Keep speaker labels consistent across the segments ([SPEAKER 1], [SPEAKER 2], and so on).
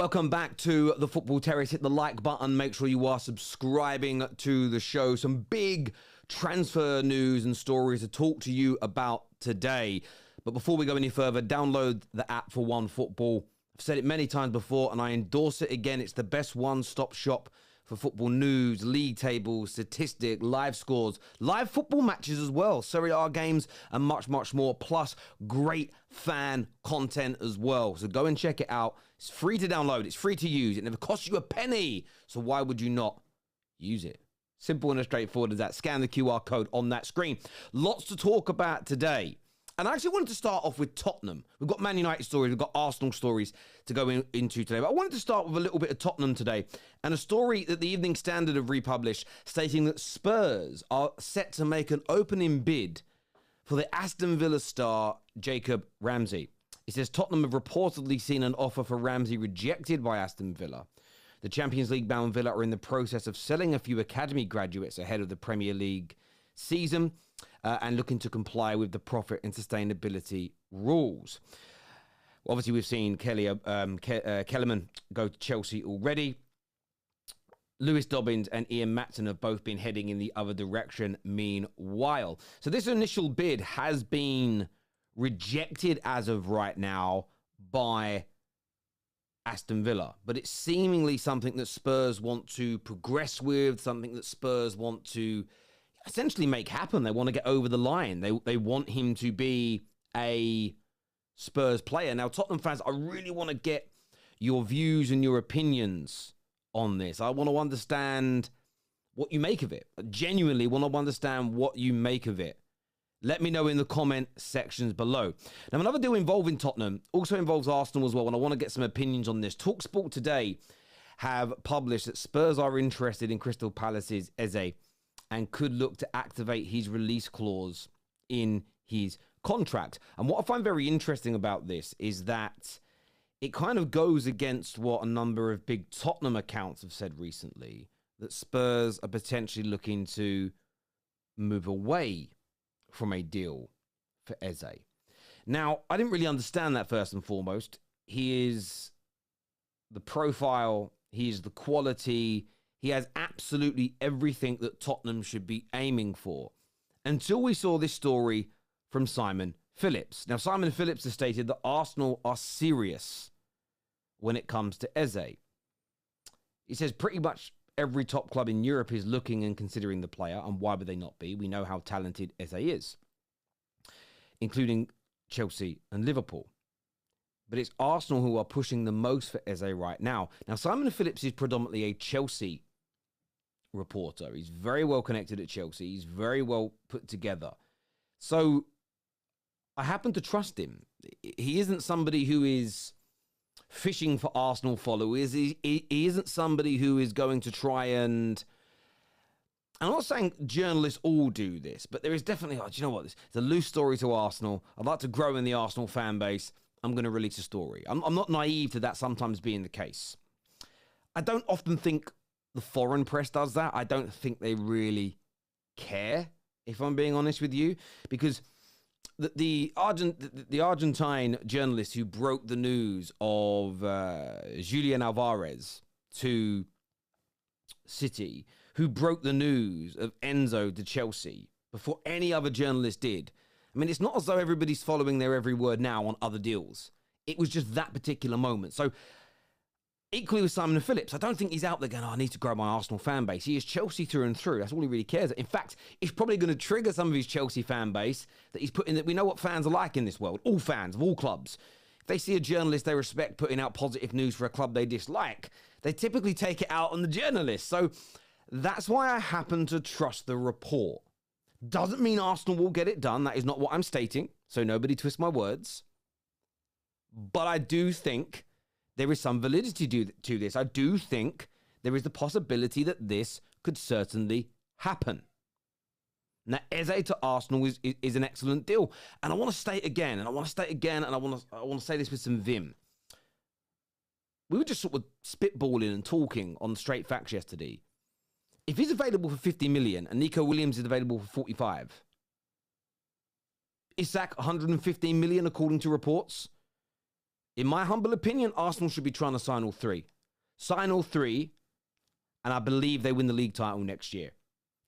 [SPEAKER 1] Welcome back to the Football Terrace. Hit the like button. Make sure you are subscribing to the show. Some big transfer news and stories to talk to you about today. But before we go any further, download the app for OneFootball. I've said it many times before and I endorse it again. It's the best one-stop shop for football news, league tables, statistics, live scores, live football matches as well, Serie A games and much, much more, plus great fan content as well. So go and check it out. It's free to download. It's free to use. It never costs you a penny. So why would you not use it? Simple and as straightforward as that. Scan the QR code on that screen. Lots to talk about today. And I actually wanted to start off with Tottenham. We've got Man United stories, we've got Arsenal stories to go into today. But I wanted to start with a little bit of Tottenham today. And a story that the Evening Standard have republished stating that Spurs are set to make an opening bid for the Aston Villa star Jacob Ramsey. It says Tottenham have reportedly seen an offer for Ramsey rejected by Aston Villa. The Champions League-bound Villa are in the process of selling a few academy graduates ahead of the Premier League season and looking to comply with the profit and sustainability rules. Well, obviously, we've seen Kellerman go to Chelsea already. Lewis Dobbins and Ian Matson have both been heading in the other direction meanwhile. So this initial bid has been rejected as of right now by Aston Villa, but it's seemingly something that Spurs want to progress with, something that Spurs want to essentially make happen. They want to get over the line. They want him to be a Spurs player. Now, Tottenham fans, I really want to get your views and your opinions on this. I want to understand what you make of it. I genuinely want to understand what you make of it. Let me know in the comment sections below. Now, another deal involving Tottenham also involves Arsenal as well, and I want to get some opinions on this. Talksport today have published that Spurs are interested in Crystal Palace's Eze and could look to activate his release clause in his contract. And what I find very interesting about this is that it kind of goes against what a number of big Tottenham accounts have said recently, that Spurs are potentially looking to move away from a deal for Eze. Now, I didn't really understand that first and foremost. He is the profile, he is the quality, he has absolutely everything that Tottenham should be aiming for. Until we saw this story from Simon Phillips. Now, Simon Phillips has stated that Arsenal are serious when it comes to Eze. He says pretty much every top club in Europe is looking and considering the player, and why would they not be? We know how talented Eze is, including Chelsea and Liverpool. But it's Arsenal who are pushing the most for Eze right now. Now, Simon Phillips is predominantly a Chelsea reporter. He's very well connected at Chelsea. He's very well put together. So I happen to trust him. He isn't somebody who is fishing for Arsenal followers. He isn't somebody who is going to try and... I'm not saying journalists all do this, but there is definitely, do you know what? It's a loose story to Arsenal. I'd like to grow in the Arsenal fan base. I'm going to release a story. I'm not naive to that sometimes being the case. I don't often think the foreign press does that. I don't think they really care, if I'm being honest with you, because the Argentine journalist who broke the news of Julian Alvarez to City, who broke the news of Enzo to Chelsea before any other journalist did. I mean, it's not as though everybody's following their every word now on other deals. It was just that particular moment. So equally with Simon Phillips, I don't think he's out there going, I need to grow my Arsenal fan base. He is Chelsea through and through. That's all he really cares. In fact, it's probably going to trigger some of his Chelsea fan base that he's putting, that we know what fans are like in this world. All fans of all clubs. If they see a journalist they respect putting out positive news for a club they dislike, they typically take it out on the journalist. So that's why I happen to trust the report. Doesn't mean Arsenal will get it done. That is not what I'm stating. So nobody twist my words. But I do think there is some validity to this. I do think there is the possibility that this could certainly happen. Now, Eze to Arsenal is an excellent deal. And I want to state again, and I want to say this with some vim. We were just sort of spitballing and talking on Straight Facts yesterday. If he's available for 50 million and Nico Williams is available for 45, Isak 115 million according to reports. In my humble opinion, Arsenal should be trying to sign all three. Sign all three, and I believe they win the league title next year.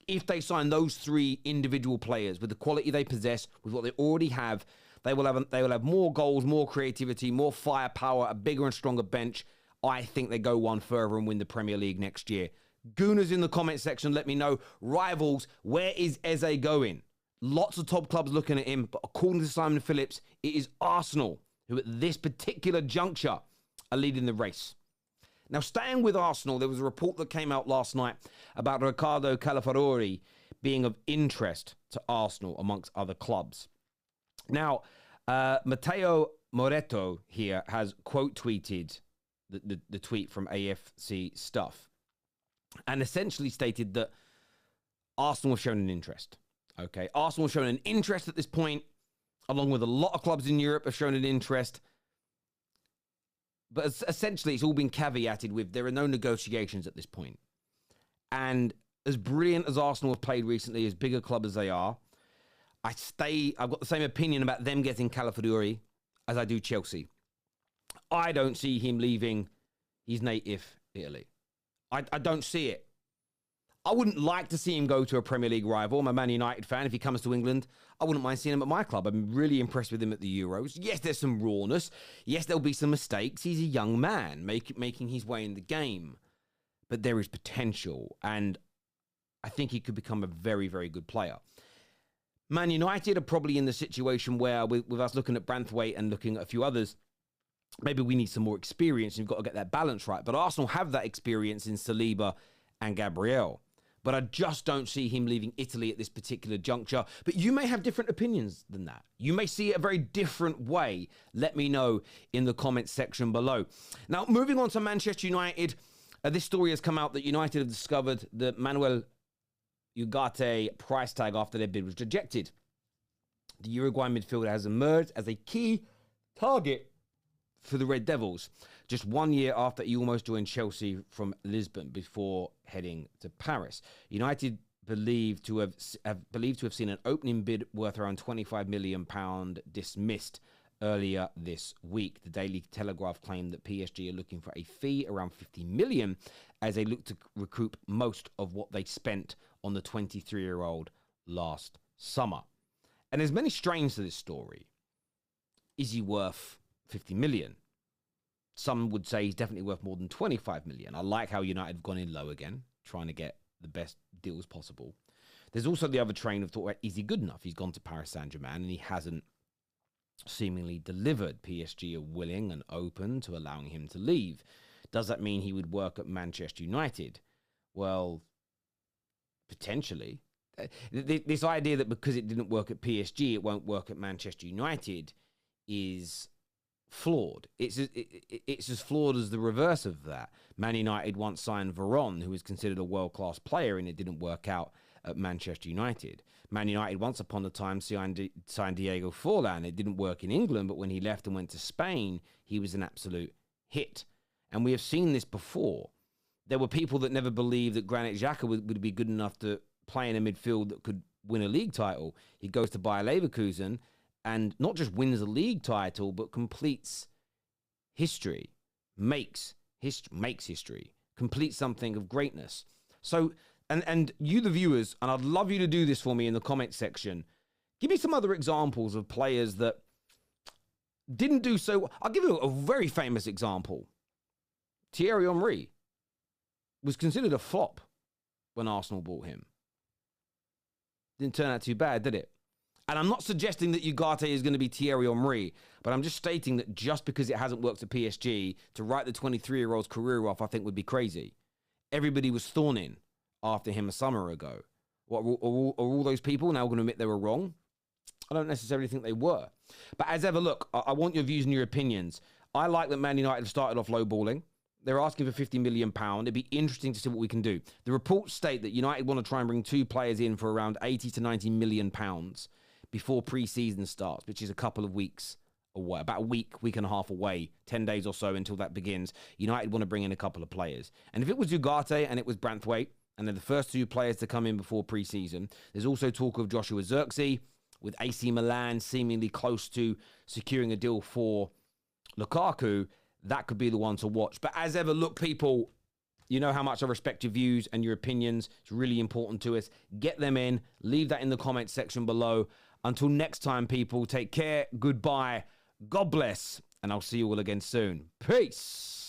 [SPEAKER 1] If they sign those three individual players with the quality they possess, with what they already have, they will have more goals, more creativity, more firepower, a bigger and stronger bench. I think they go one further and win the Premier League next year. Gooners in the comment section, let me know. Rivals, where is Eze going? Lots of top clubs looking at him, but according to Simon Phillips, it is Arsenal who at this particular juncture are leading the race. Now, staying with Arsenal, there was a report that came out last night about Riccardo Calafiori being of interest to Arsenal amongst other clubs. Now, Matteo Moretto here has quote tweeted the tweet from AFC Stuff and essentially stated that Arsenal have shown an interest. Okay, Arsenal have shown an interest at this point, along with a lot of clubs in Europe have shown an interest. But essentially, it's all been caveated with there are no negotiations at this point. And as brilliant as Arsenal have played recently, as big a club as they are, I've got the same opinion about them getting Calafiori as I do Chelsea. I don't see him leaving his native Italy. I don't see it. I wouldn't like to see him go to a Premier League rival. I'm a Man United fan. If he comes to England, I wouldn't mind seeing him at my club. I'm really impressed with him at the Euros. Yes, there's some rawness. Yes, there'll be some mistakes. He's a young man making his way in the game. But there is potential, and I think he could become a very, very good player. Man United are probably in the situation where, with us looking at Branthwaite and looking at a few others, maybe we need some more experience, and you've got to get that balance right. But Arsenal have that experience in Saliba and Gabriel. But I just don't see him leaving Italy at this particular juncture. But you may have different opinions than that. You may see it a very different way. Let me know in the comments section below. Now, moving on to Manchester United, this story has come out that United have discovered the Manuel Ugarte price tag after their bid was rejected. The Uruguayan midfielder has emerged as a key target for the Red Devils, just 1 year after he almost joined Chelsea from Lisbon before heading to Paris. United believed to have seen an opening bid worth around £25 million dismissed earlier this week. The Daily Telegraph claimed that PSG are looking for a fee around £50 million as they look to recoup most of what they spent on the 23-year-old last summer. And there's many strains to this story. Is he worth 50 million? Some would say he's definitely worth more than 25 million. I like how United have gone in low again, trying to get the best deals possible. There's also the other train of thought, is he good enough? He's gone to Paris Saint-Germain and he hasn't seemingly delivered. PSG are willing and open to allowing him to leave. Does that mean he would work at Manchester United? Well, potentially. This idea that because it didn't work at PSG, it won't work at Manchester United is flawed. It's as flawed as the reverse of that. Man United once signed Veron, who was considered a world-class player, and it didn't work out at Manchester United. Man United once upon a time signed Diego Forlan. It didn't work in England, but when he left and went to Spain, he was an absolute hit. And we have seen this before. There were people that never believed that Granit Xhaka would be good enough to play in a midfield that could win a league title. He goes to Bayer Leverkusen and not just wins a league title, but completes history, makes history, completes something of greatness. So, and you, the viewers, and I'd love you to do this for me in the comment section. Give me some other examples of players that didn't do so. I'll give you a very famous example. Thierry Henry was considered a flop when Arsenal bought him. Didn't turn out too bad, did it? And I'm not suggesting that Ugarte is going to be Thierry Henry, but I'm just stating that just because it hasn't worked at PSG, to write the 23-year-old's career off, I think would be crazy. Everybody was thorning after him a summer ago. What, are all those people now going to admit they were wrong? I don't necessarily think they were. But as ever, look, I want your views and your opinions. I like that Man United have started off low balling. They're asking for £50 million. It'd be interesting to see what we can do. The reports state that United want to try and bring two players in for around 80 to 90 million pounds before pre-season starts, which is a couple of weeks away, about a week and a half away, 10 days or so until that begins. United want to bring in a couple of players. And if it was Ugarte and it was Branthwaite, and they're the first two players to come in before pre-season, there's also talk of Joshua Zirkzee, with AC Milan seemingly close to securing a deal for Lukaku, that could be the one to watch. But as ever, look, people, you know how much I respect your views and your opinions. It's really important to us. Get them in. Leave that in the comment section below. Until next time, people, take care. Goodbye. God bless. And I'll see you all again soon. Peace.